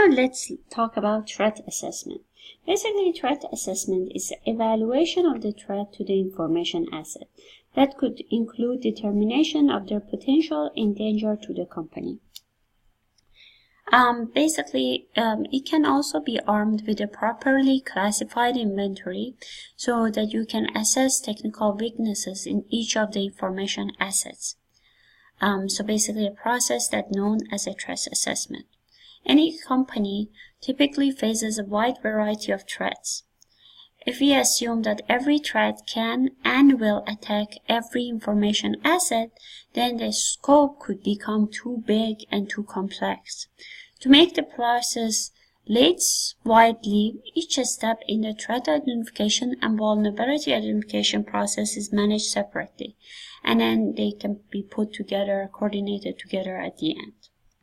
let's talk about threat assessment. Basically, threat assessment is evaluation of the threat to the information asset. That could include determination of their potential in danger to the company. It can also be armed with a properly classified inventory so that you can assess technical weaknesses in each of the information assets. So basically a process that's known as a threat assessment. Any company typically faces a wide variety of threats. If we assume that every threat can and will attack every information asset, then the scope could become too big and too complex. To make the process less widely, each step in the threat identification and vulnerability identification process is managed separately, and then they can be put together, coordinated together at the end.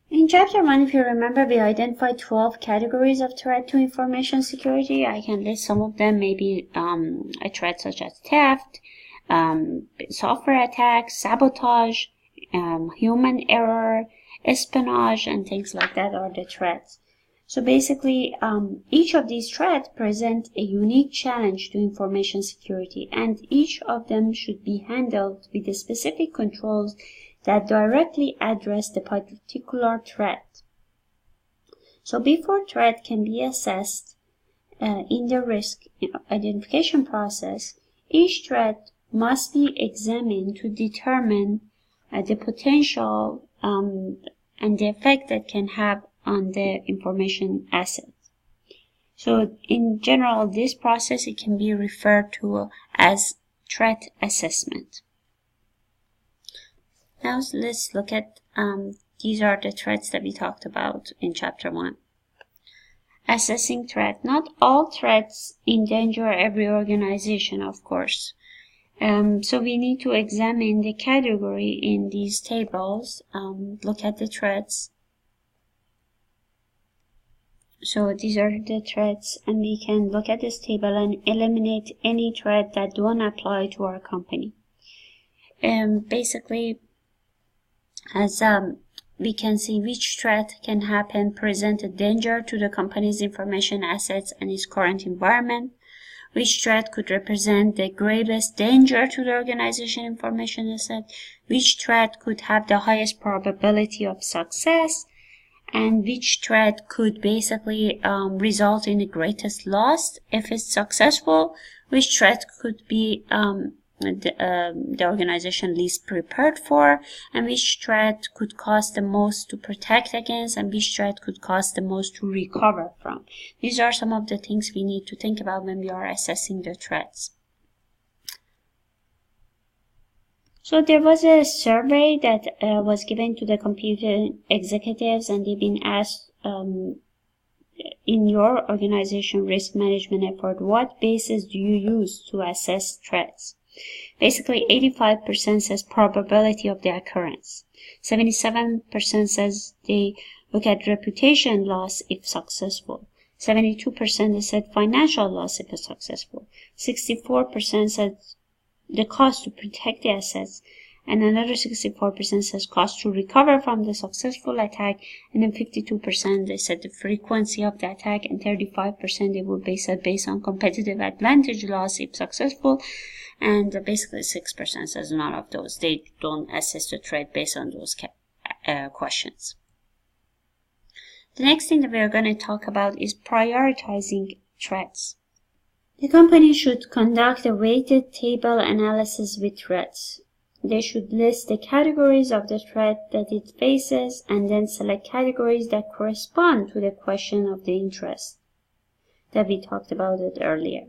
In Chapter 1, if you remember, we identified 12 categories of threat to information security. I can list some of them, maybe a threat such as theft, software attacks, sabotage, human error, espionage, and things like that are the threats. So basically, each of these threats present a unique challenge to information security, and each of them should be handled with the specific controls that directly address the particular threat. So before threat can be assessed in the risk identification process, each threat must be examined to determine the potential and the effect that can have on the information asset. So in general, this process, it can be referred to as threat assessment. Now let's look at these are the threats that we talked about in Chapter 1. Assessing threat. Not all threats endanger every organization, of course. So we need to examine the category in these tables, look at the threats. So these are the threats, and we can look at this table and eliminate any threat that don't apply to our company. Basically, as we can see which threat can happen, present a danger to the company's information assets and its current environment, which threat could represent the gravest danger to the organization information asset, which threat could have the highest probability of success, and which threat could basically result in the greatest loss if it's successful, which threat could be the organization least prepared for, and which threat could cost the most to protect against, and which threat could cost the most to recover from. These are some of the things we need to think about when we are assessing the threats. So there was a survey that was given to the computer executives, and they've been asked in your organization risk management effort, what basis do you use to assess threats? Basically, 85% says probability of the occurrence. 77% says they look at reputation loss if successful. 72% they said financial loss if it's successful. 64% said the cost to protect the assets, and another 64% says cost to recover from the successful attack, and then 52% they said the frequency of the attack, and 35% they would base it based on competitive advantage loss if successful, and basically 6% says none of those. They don't assess the threat based on those questions. The next thing that we are going to talk about is prioritizing threats. The company should conduct a weighted table analysis with threats. They should list the categories of the threat that it faces and then select categories that correspond to the question of the interest that we talked about it earlier.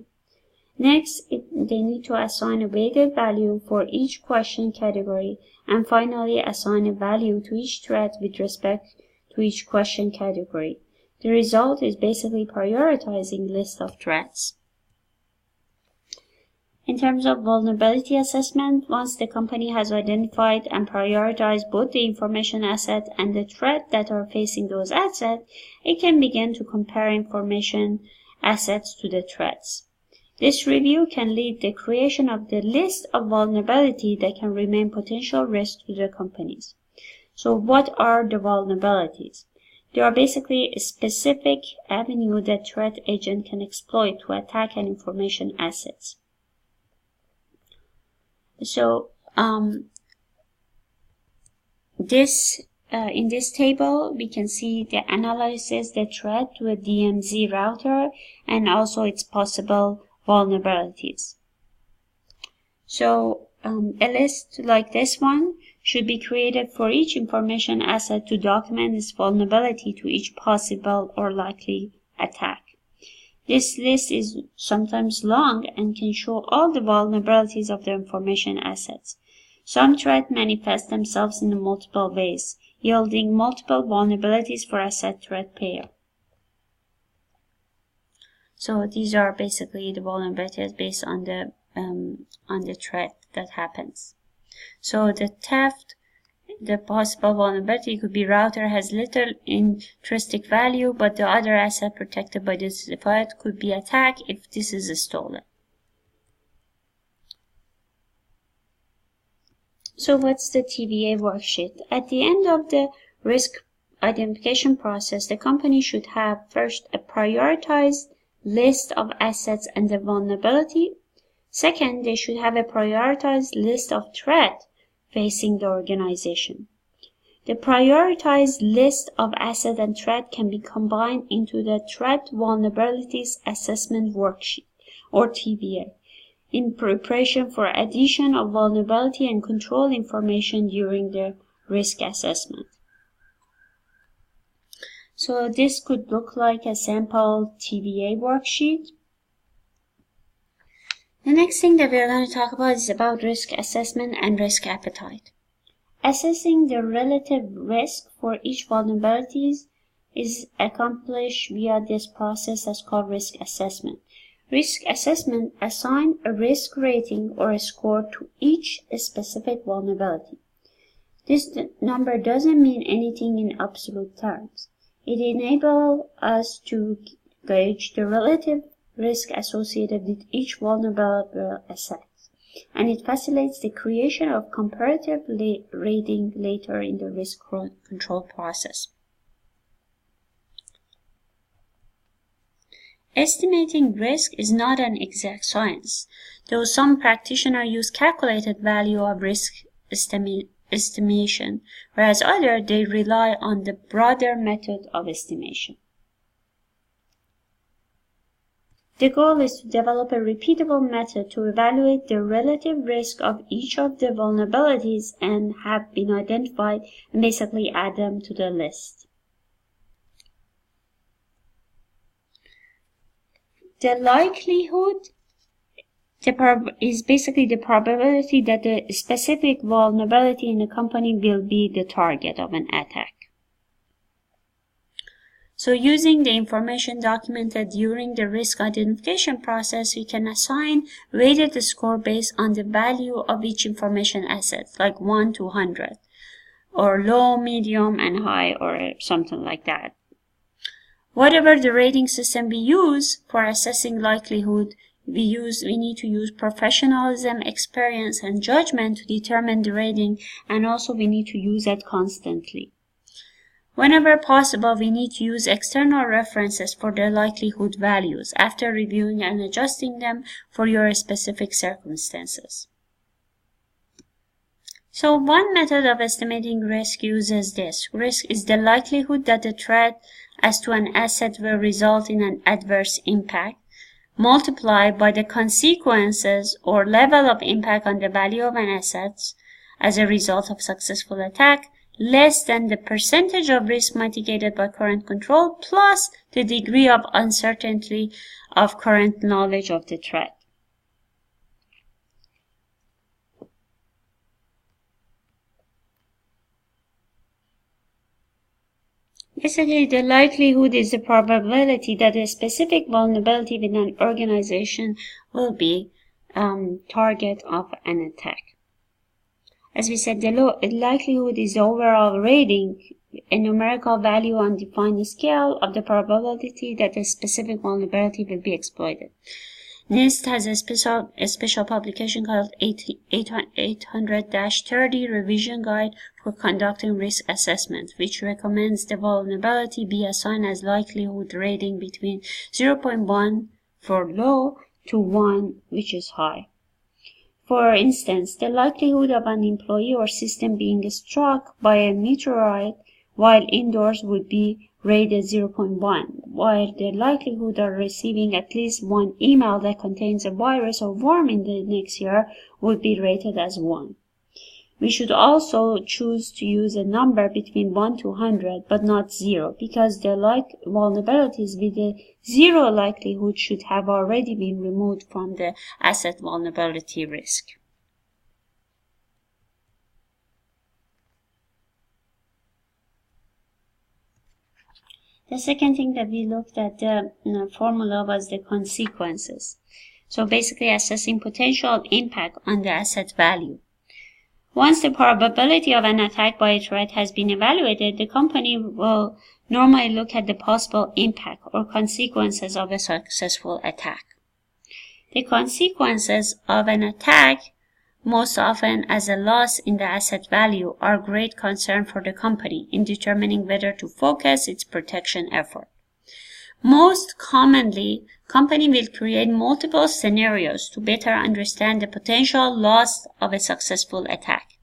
Next, they need to assign a weighted value for each question category, and finally assign a value to each threat with respect to each question category. The result is basically prioritizing list of threats. In terms of vulnerability assessment, once the company has identified and prioritized both the information asset and the threat that are facing those assets, it can begin to compare information assets to the threats. This review can lead the creation of the list of vulnerability that can remain potential risk to the companies. So what are the vulnerabilities? They are basically a specific avenue that threat agent can exploit to attack an information asset. So in this table, we can see the analysis the threat to a DMZ router and also its possible vulnerabilities. So a list like this one should be created for each information asset to document its vulnerability to each possible or likely attack. This list is sometimes long and can show all the vulnerabilities of the information assets. Some threats manifest themselves in multiple ways, yielding multiple vulnerabilities for asset threat pair. So these are basically the vulnerabilities based on the threat that happens. So the theft, the possible vulnerability could be router has little intrinsic value, but the other asset protected by this threat could be attacked if this is stolen. So what's the TVA worksheet? At the end of the risk identification process, the company should have first a prioritized list of assets and the vulnerability. Second, they should have a prioritized list of threats facing the organization. The prioritized list of assets and threats can be combined into the Threat Vulnerabilities Assessment Worksheet, or TVA, in preparation for addition of vulnerability and control information during the risk assessment. So this could look like a sample TVA worksheet. The next thing that we're going to talk about is about risk assessment and risk appetite. Assessing the relative risk for each vulnerability is accomplished via this process that's called risk assessment. Risk assessment assigns a risk rating or a score to each specific vulnerability. This number doesn't mean anything in absolute terms. It enables us to gauge the relative risk associated with each vulnerable asset, and it facilitates the creation of comparative rating later in the risk control process. Estimating risk is not an exact science, though some practitioners use calculated value of risk estimation, whereas others they rely on the broader method of estimation. The goal is to develop a repeatable method to evaluate the relative risk of each of the vulnerabilities and have been identified and basically add them to the list. The likelihood is basically the probability that the specific vulnerability in the company will be the target of an attack. So using the information documented during the risk identification process, we can assign weighted score based on the value of each information asset, like 1 to 100, or low, medium, and high, or something like that. Whatever the rating system we use for assessing likelihood, we need to use professionalism, experience, and judgment to determine the rating, and also we need to use it constantly. Whenever possible, we need to use external references for their likelihood values after reviewing and adjusting them for your specific circumstances. So one method of estimating risk uses this. Risk is the likelihood that the threat as to an asset will result in an adverse impact, multiplied by the consequences or level of impact on the value of an asset as a result of successful attack, less than the percentage of risk mitigated by current control plus the degree of uncertainty of current knowledge of the threat. Basically, the likelihood is the probability that a specific vulnerability within an organization will be target of an attack. As we said, the likelihood is the overall rating, a numerical value on defined scale of the probability that a specific vulnerability will be exploited. NIST has a special publication called 800-30 Revision Guide for Conducting Risk Assessment, which recommends the vulnerability be assigned as likelihood rating between 0.1 for low to 1, which is high. For instance, the likelihood of an employee or system being struck by a meteorite while indoors would be rated 0.1, while the likelihood of receiving at least one email that contains a virus or worm in the next year would be rated as 1. We should also choose to use a number between 1 to 100, but not 0, because the vulnerabilities with a 0 likelihood should have already been removed from the asset vulnerability risk. The second thing that we looked at the formula was the consequences. So basically assessing potential impact on the asset value. Once the probability of an attack by a threat has been evaluated, the company will normally look at the possible impact or consequences of a successful attack. The consequences of an attack, most often as a loss in the asset value, are great concern for the company in determining whether to focus its protection effort. Most commonly, company will create multiple scenarios to better understand the potential loss of a successful attack.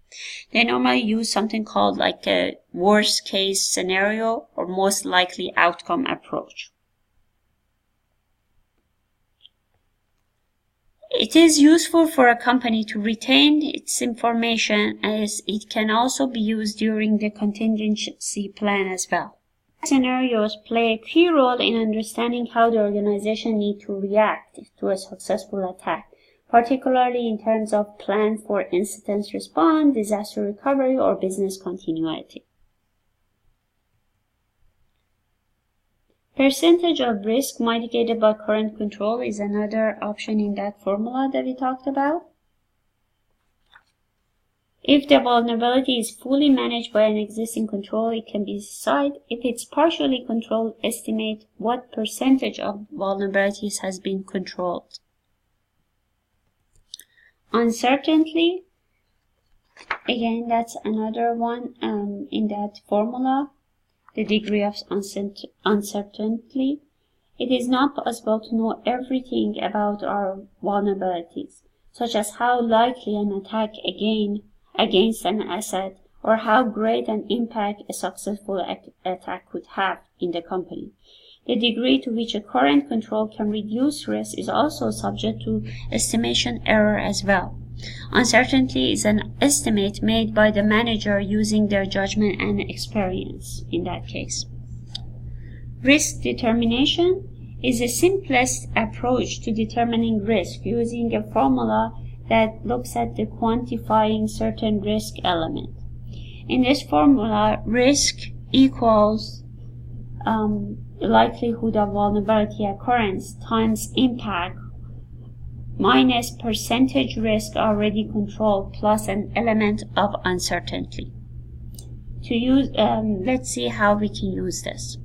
They normally use something called like a worst case scenario or most likely outcome approach. It is useful for a company to retain its information, as it can also be used during the contingency plan as well. Scenarios play a key role in understanding how the organization needs to react to a successful attack, particularly in terms of plan for incident response, disaster recovery, or business continuity. Percentage of risk mitigated by current control is another option in that formula that we talked about. If the vulnerability is fully managed by an existing control, it can be decided. If it's partially controlled, estimate what percentage of vulnerabilities has been controlled. Uncertainty, again, that's another one in that formula. The degree of uncertainty. It is not possible to know everything about our vulnerabilities, such as how likely an attack against an asset, or how great an impact a successful attack could have in the company. The degree to which a current control can reduce risk is also subject to estimation error as well. Uncertainty is an estimate made by the manager using their judgment and experience in that case. Risk determination is the simplest approach to determining risk using a formula that looks at the quantifying certain risk element. In this formula, risk equals likelihood of vulnerability occurrence times impact minus percentage risk already controlled plus an element of uncertainty. To use, let's see how we can use this.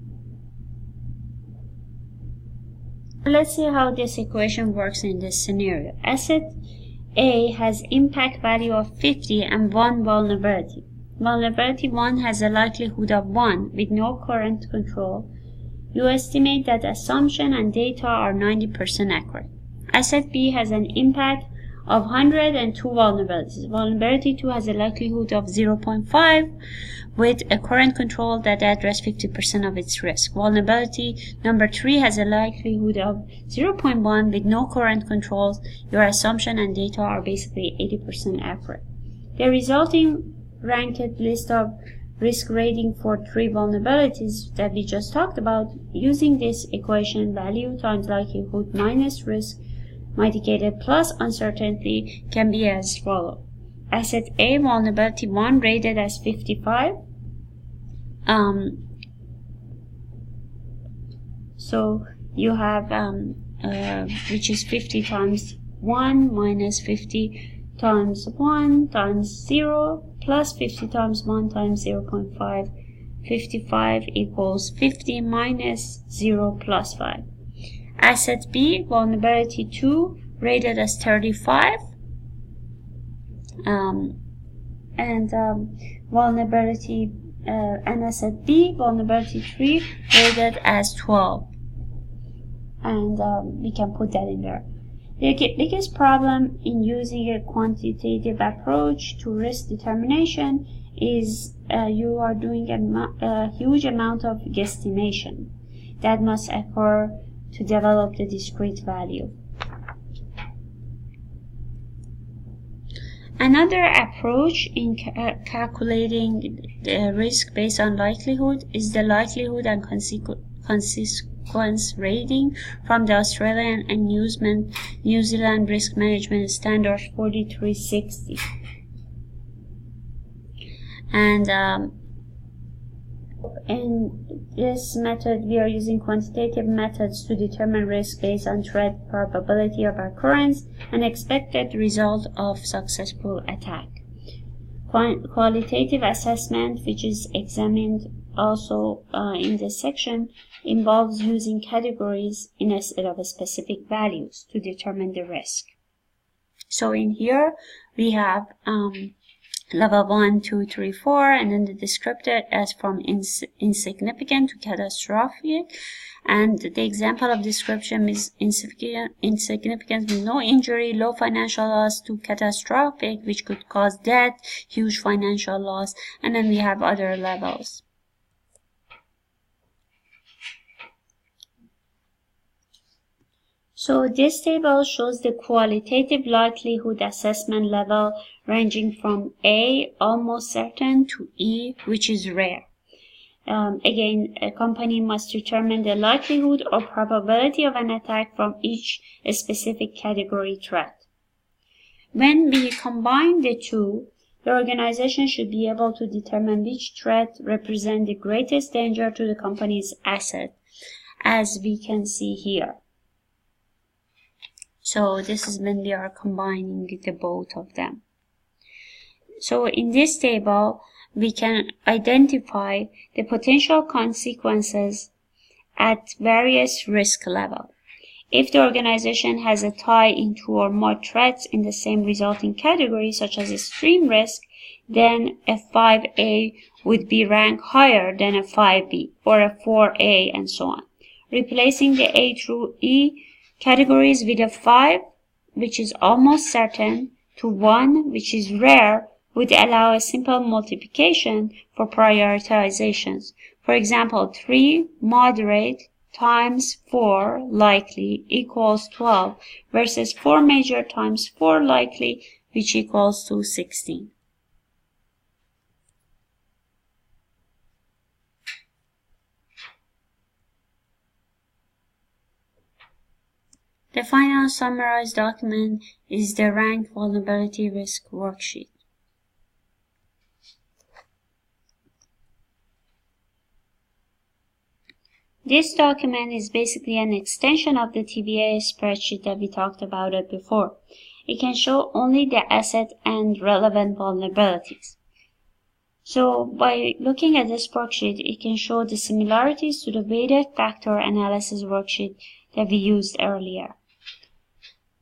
Let's see how this equation works in this scenario. Asset A has impact value of 50 and 1 vulnerability. Vulnerability 1 has a likelihood of 1 with no current control. You estimate that assumption and data are 90% accurate. Asset B has an impact of 100 and 2 vulnerabilities. Vulnerability 2 has a likelihood of 0.5 with a current control that addresses 50% of its risk. Vulnerability number 3 has a likelihood of 0.1 with no current controls. Your assumption and data are basically 80% accurate. The resulting ranked list of risk rating for 3 vulnerabilities that we just talked about, using this equation, value times likelihood minus risk mitigated plus uncertainty, can be as follows. Asset A, vulnerability 1 rated as 55. So you have which is 50 times 1 minus 50 times 1 times 0 plus 50 times 1 times 0.5. 55 equals 50 minus 0 plus 5. Asset B, vulnerability 2, rated as 35. Vulnerability and asset B, vulnerability 3, rated as 12. And we can put that in there. The biggest problem in using a quantitative approach to risk determination is you are doing a huge amount of guesstimation that must occur to develop the discrete value. Another approach in calculating the risk based on likelihood is the likelihood and consequence rating from the Australian and New Zealand Risk Management Standard 4360. And in this method, we are using quantitative methods to determine risk based on threat probability of occurrence and expected result of successful attack. Qualitative assessment, which is examined also in this section, involves using categories instead of specific values to determine the risk. So in here, we have level 1, 2, 3, 4, and then the descriptor as from insignificant to catastrophic. And the example of description is insignificant with no injury, low financial loss, to catastrophic, which could cause death, huge financial loss, and then we have other levels. So this table shows the qualitative likelihood assessment level ranging from A, almost certain, to E, which is rare. Again, a company must determine the likelihood or probability of an attack from each specific category threat. When we combine the two, the organization should be able to determine which threat represents the greatest danger to the company's asset, as we can see here. So this is when we are combining the both of them. So in this table, we can identify the potential consequences at various risk levels. If the organization has a tie in 2 or more threats in the same resulting category, such as extreme risk, then a 5A would be ranked higher than a 5B or a 4A and so on. Replacing the A through E categories with a 5, which is almost certain, to 1, which is rare, would allow a simple multiplication for prioritizations. For example, 3 moderate times 4 likely equals 12 versus 4 major times 4 likely, which equals to 16. The final summarized document is the Ranked Vulnerability Risk Worksheet. This document is basically an extension of the TVA spreadsheet that we talked about it before. It can show only the asset and relevant vulnerabilities. So by looking at this worksheet, it can show the similarities to the weighted factor analysis worksheet that we used earlier.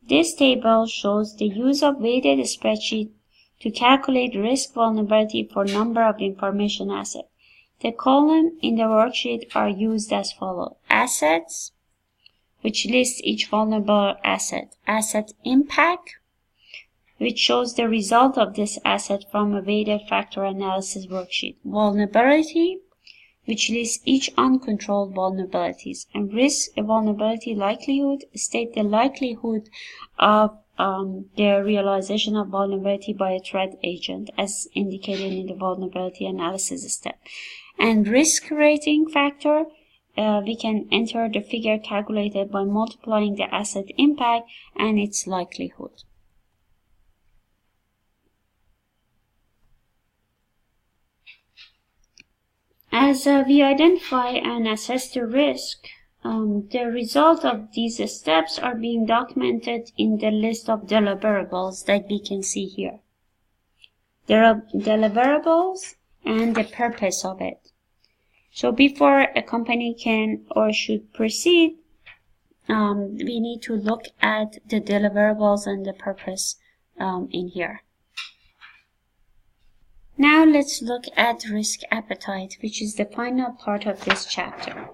This table shows the use of weighted spreadsheet to calculate risk vulnerability for number of information assets. The columns in the worksheet are used as follows. Assets, which lists each vulnerable asset. Asset impact, which shows the result of this asset from a weighted factor analysis worksheet. Vulnerability, which lists each uncontrolled vulnerabilities. And risk vulnerability likelihood state the likelihood of the realization of vulnerability by a threat agent, as indicated in the vulnerability analysis step. And risk rating factor, we can enter the figure calculated by multiplying the asset impact and its likelihood. As we identify and assess the risk, the result of these steps are being documented in the list of deliverables that we can see here. There are deliverables and the purpose of it. So before a company can or should proceed, we need to look at the deliverables and the purpose in here. Now let's look at risk appetite, which is the final part of this chapter.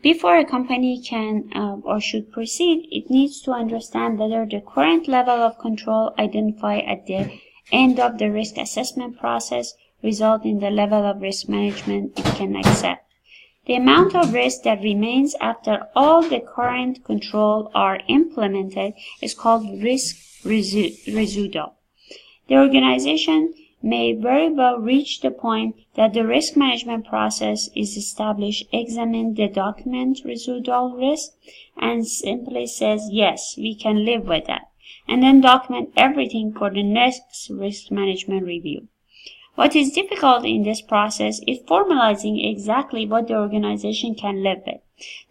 Before a company can or should proceed, it needs to understand whether the current level of control identified at the end of the risk assessment process results in the level of risk management it can accept. The amount of risk that remains after all the current controls are implemented is called risk residual. The organization may very well reach the point that the risk management process is established, examine the document residual risk, and simply says, yes, we can live with that, and then document everything for the next risk management review. What is difficult in this process is formalizing exactly what the organization can live with.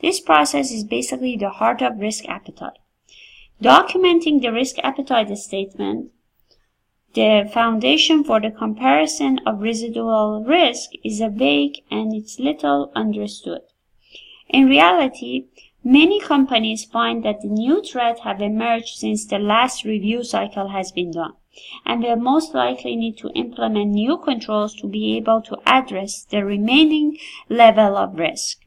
This process is basically the heart of risk appetite. Documenting the risk appetite statement, the foundation for the comparison of residual risk, is vague and it's little understood. In reality, many companies find that the new threats have emerged since the last review cycle has been done, and will most likely need to implement new controls to be able to address the remaining level of risk.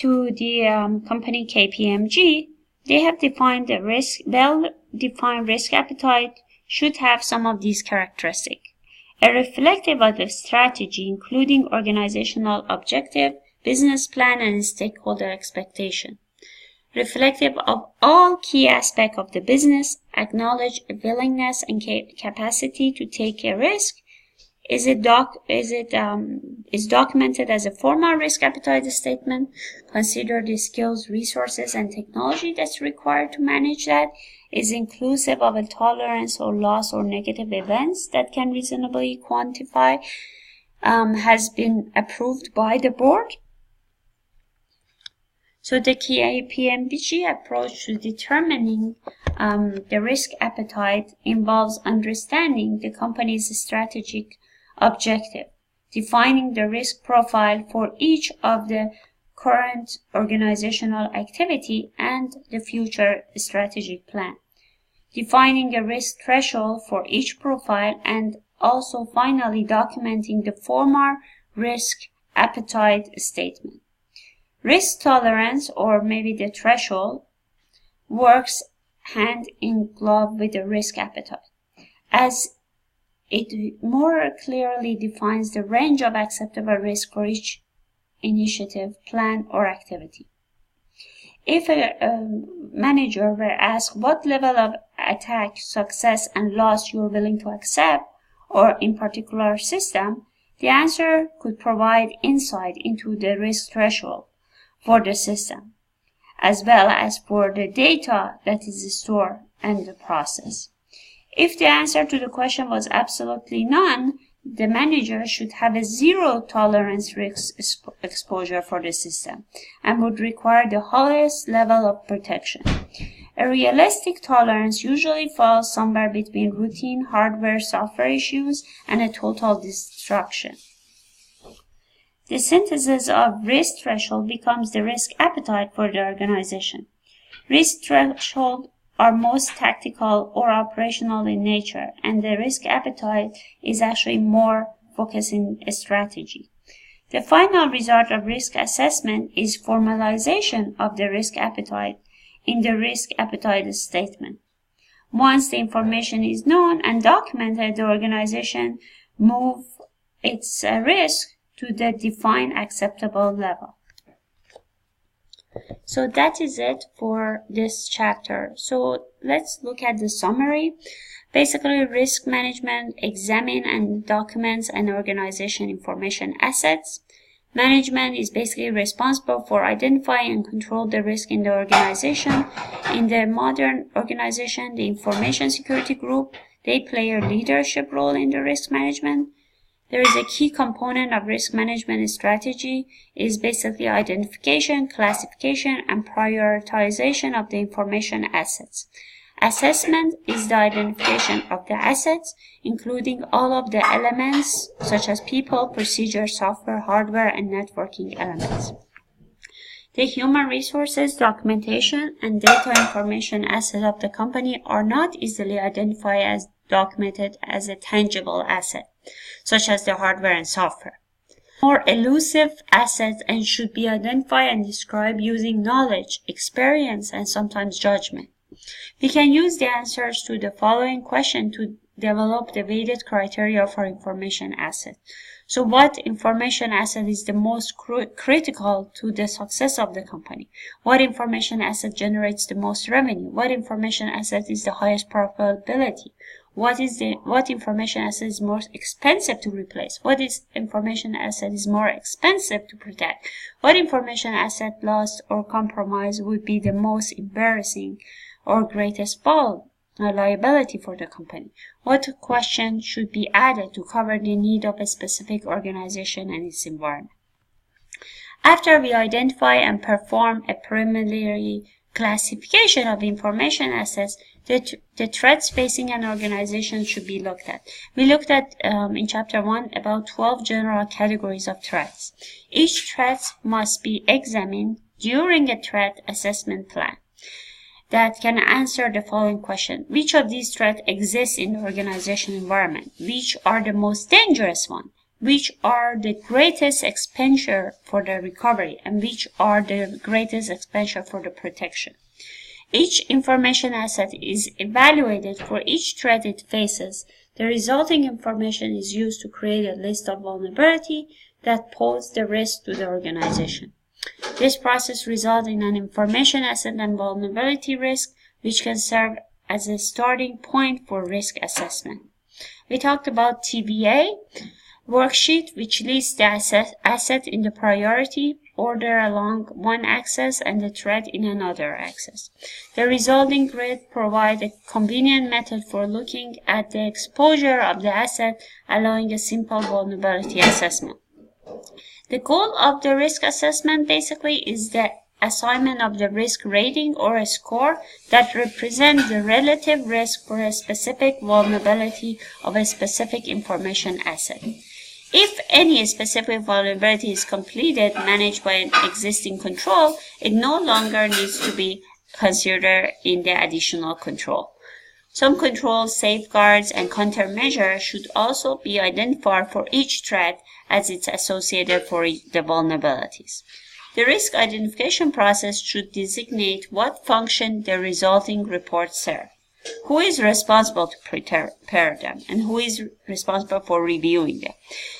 To the company KPMG, they have defined the well-defined risk appetite should have some of these characteristics. A reflective of the strategy, including organizational objective, business plan, and stakeholder expectation. Reflective of all key aspects of the business, acknowledge a willingness and capacity to take a risk. Is documented as a formal risk appetite statement. Consider the skills, resources, and technology that's required to manage that. Is inclusive of a tolerance or loss or negative events that can reasonably quantify. Has been approved by the board. So the KPMG approach to determining the risk appetite involves understanding the company's strategic objective, defining the risk profile for each of the current organizational activity and the future strategic plan, defining a risk threshold for each profile, and also finally documenting the formal risk appetite statement. Risk tolerance, or maybe the threshold, works hand in glove with the risk appetite, as it more clearly defines the range of acceptable risk for each initiative, plan, or activity. If a manager were asked what level of attack, success, and loss you are willing to accept, or in particular system, the answer could provide insight into the risk threshold for the system, as well as for the data that is stored and the process. If the answer to the question was absolutely none, the manager should have a zero tolerance risk exposure for the system and would require the highest level of protection. A realistic tolerance usually falls somewhere between routine hardware-software issues and a total destruction. The synthesis of risk threshold becomes the risk appetite for the organization. Risk thresholds are most tactical or operational in nature, and the risk appetite is actually more focusing strategy. The final result of risk assessment is formalization of the risk appetite in the risk appetite statement. Once the information is known and documented, the organization moves its risk to the defined acceptable level. So that is it for this chapter. So let's look at the summary. Basically, risk management examines and documents an organization information assets. Management is basically responsible for identifying and control the risk in the organization. In the modern organization, the information security group, they play a leadership role in the risk management. There is a key component of risk management strategy is basically identification, classification, and prioritization of the information assets. Assessment is the identification of the assets, including all of the elements such as people, procedure, software, hardware, and networking elements. The human resources, documentation, and data information assets of the company are not easily identified as documented as a tangible asset, such as the hardware and software. More elusive assets and should be identified and described using knowledge, experience, and sometimes judgment. We can use the answers to the following question to develop the weighted criteria for information asset. So what information asset is the most critical to the success of the company? What information asset generates the most revenue? What information asset is the highest profitability? What information asset is more expensive to replace? What information asset is more expensive to protect? What information asset lost or compromised would be the most embarrassing or greatest liability for the company? What question should be added to cover the need of a specific organization and its environment? After we identify and perform a preliminary classification of information assets, the threats facing an organization should be looked at. We looked at in Chapter 1 about 12 general categories of threats. Each threat must be examined during a threat assessment plan that can answer the following question. Which of these threats exists in the organization environment? Which are the most dangerous ones? Which are the greatest expenditure for the recovery? And which are the greatest expenditure for the protection? Each information asset is evaluated for each threat it faces. The resulting information is used to create a list of vulnerabilities that pose the risk to the organization. This process results in an information asset and vulnerability risk, which can serve as a starting point for risk assessment. We talked about TBA worksheet, which lists the asset in the priority order along one axis and the threat in another axis. The resulting grid provides a convenient method for looking at the exposure of the asset, allowing a simple vulnerability assessment. The goal of the risk assessment basically is the assignment of the risk rating or a score that represents the relative risk for a specific vulnerability of a specific information asset. If any specific vulnerability is completed, managed by an existing control, it no longer needs to be considered in the additional control. Some controls, safeguards, and countermeasures should also be identified for each threat as it's associated for the vulnerabilities. The risk identification process should designate what function the resulting reports serve, who is responsible to prepare them, and who is responsible for reviewing them.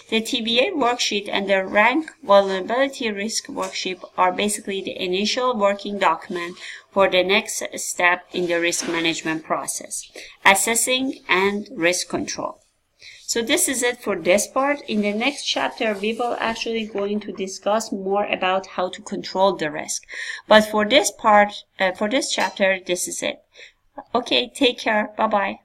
The TBA worksheet and the rank vulnerability risk worksheet are basically the initial working document for the next step in the risk management process, assessing and risk control. So this is it for this part. In the next chapter, we will actually going to discuss more about how to control the risk. But for this part, for this chapter, this is it. Okay, take care. Bye-bye.